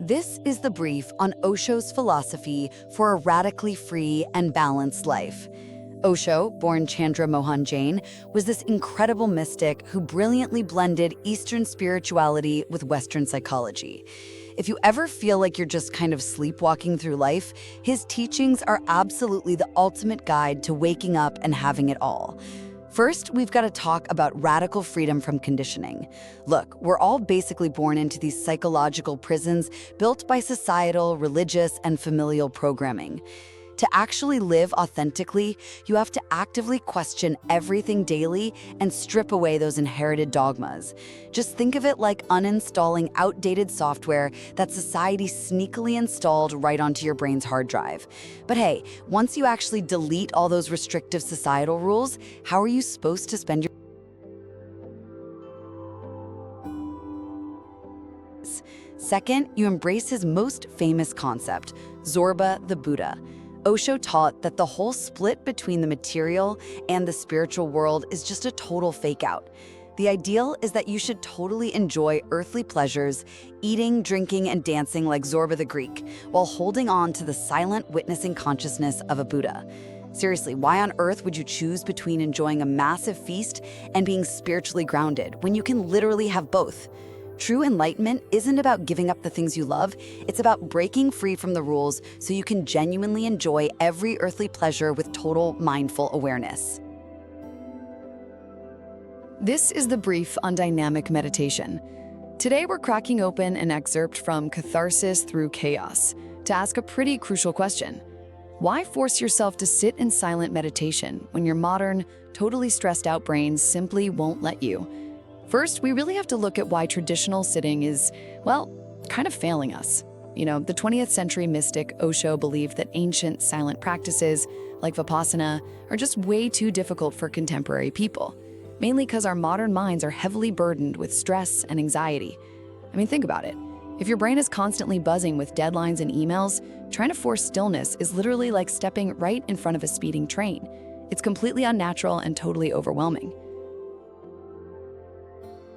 This is the brief on Osho's philosophy for a radically free and balanced life. Osho, born Chandra Mohan Jain, was this incredible mystic who brilliantly blended Eastern spirituality with Western psychology. If you ever feel like you're just kind of sleepwalking through life, his teachings are absolutely the ultimate guide to waking up and having it all. First, we've got to talk about radical freedom from conditioning. Look, we're all basically born into these psychological prisons built by societal, religious, and familial programming. To actually live authentically, you have to actively question everything daily and strip away those inherited dogmas. Just think of it like uninstalling outdated software that society sneakily installed right onto your brain's hard drive. But hey, once you actually delete all those restrictive societal rules, how are you supposed to spend your Second, you embrace his most famous concept, Zorba the Buddha. Osho taught that the whole split between the material and the spiritual world is just a total fake-out. The ideal is that you should totally enjoy earthly pleasures, eating, drinking, and dancing like Zorba the Greek, while holding on to the silent, witnessing consciousness of a Buddha. Seriously, why on earth would you choose between enjoying a massive feast and being spiritually grounded when you can literally have both? True enlightenment isn't about giving up the things you love, it's about breaking free from the rules so you can genuinely enjoy every earthly pleasure with total mindful awareness. This is the brief on dynamic meditation. Today we're cracking open an excerpt from Catharsis Through Chaos to ask a pretty crucial question. Why force yourself to sit in silent meditation when your modern, totally stressed out brain simply won't let you? First, we really have to look at why traditional sitting is, well, kind of failing us. The 20th century mystic Osho believed that ancient silent practices, like Vipassana, are just way too difficult for contemporary people, mainly because our modern minds are heavily burdened with stress and anxiety. Think about it. If your brain is constantly buzzing with deadlines and emails, trying to force stillness is literally like stepping right in front of a speeding train. It's completely unnatural and totally overwhelming.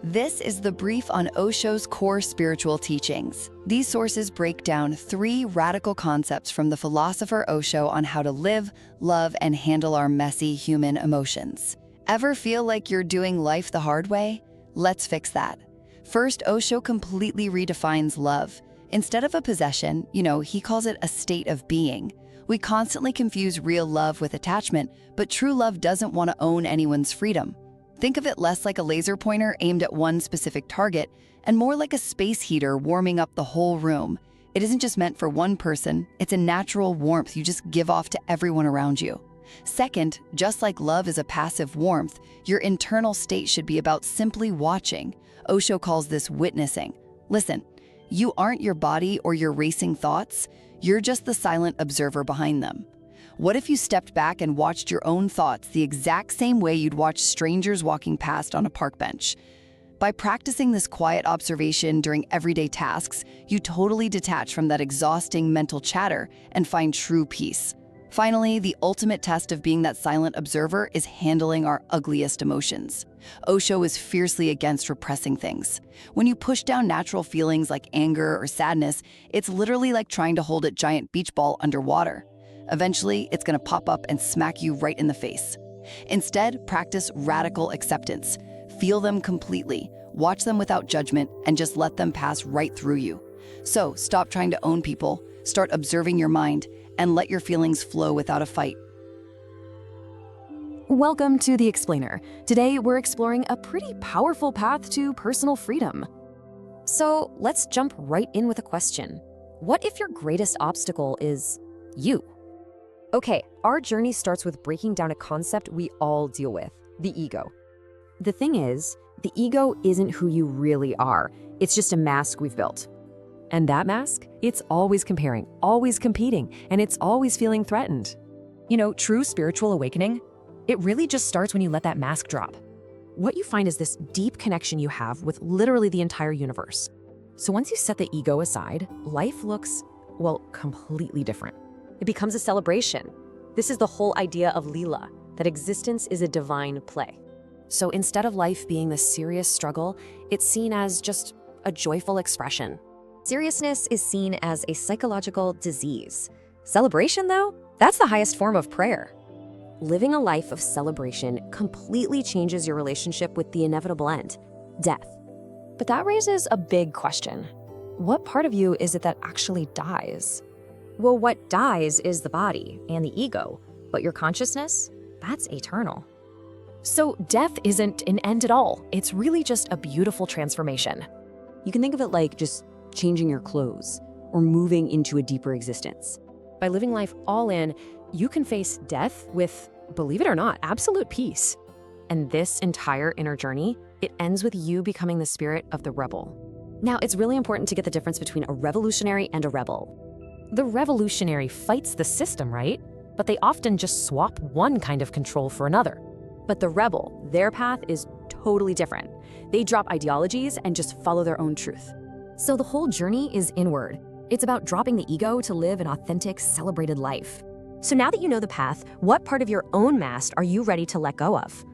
This is the brief on Osho's core spiritual teachings. These sources break down 3 radical concepts from the philosopher Osho on how to live, love, and handle our messy human emotions. Ever feel like you're doing life the hard way? Let's fix that. First, Osho completely redefines love. Instead of a possession, he calls it a state of being. We constantly confuse real love with attachment, but true love doesn't want to own anyone's freedom. Think of it less like a laser pointer aimed at one specific target and more like a space heater warming up the whole room. It isn't just meant for one person, it's a natural warmth you just give off to everyone around you. Second, just like love is a passive warmth, your internal state should be about simply watching. Osho calls this witnessing. Listen, you aren't your body or your racing thoughts, you're just the silent observer behind them. What if you stepped back and watched your own thoughts the exact same way you'd watch strangers walking past on a park bench? By practicing this quiet observation during everyday tasks, you totally detach from that exhausting mental chatter and find true peace. Finally, the ultimate test of being that silent observer is handling our ugliest emotions. Osho is fiercely against repressing things. When you push down natural feelings like anger or sadness, it's literally like trying to hold a giant beach ball underwater. Eventually, it's going to pop up and smack you right in the face. Instead, practice radical acceptance. Feel them completely, watch them without judgment, and just let them pass right through you. So, stop trying to own people, start observing your mind, and let your feelings flow without a fight. Welcome to The Explainer. Today, we're exploring a pretty powerful path to personal freedom. So, let's jump right in with a question. What if your greatest obstacle is you? Okay, our journey starts with breaking down a concept we all deal with, the ego. The thing is, the ego isn't who you really are. It's just a mask we've built. And that mask, it's always comparing, always competing, and it's always feeling threatened. True spiritual awakening, it really just starts when you let that mask drop. What you find is this deep connection you have with literally the entire universe. So once you set the ego aside, life looks, completely different. It becomes a celebration. This is the whole idea of Leela, that existence is a divine play. So instead of life being the serious struggle, it's seen as just a joyful expression. Seriousness is seen as a psychological disease. Celebration, though, that's the highest form of prayer. Living a life of celebration completely changes your relationship with the inevitable end, death. But that raises a big question. What part of you is it that actually dies? Well, what dies is the body and the ego, but your consciousness, that's eternal. So death isn't an end at all. It's really just a beautiful transformation. You can think of it like just changing your clothes or moving into a deeper existence. By living life all in, you can face death with, believe it or not, absolute peace. And this entire inner journey, it ends with you becoming the spirit of the rebel. Now, it's really important to get the difference between a revolutionary and a rebel. The revolutionary fights the system, right? But they often just swap one kind of control for another. But the rebel, their path is totally different. They drop ideologies and just follow their own truth. So the whole journey is inward. It's about dropping the ego to live an authentic, celebrated life. So now that you know the path, what part of your own mask are you ready to let go of?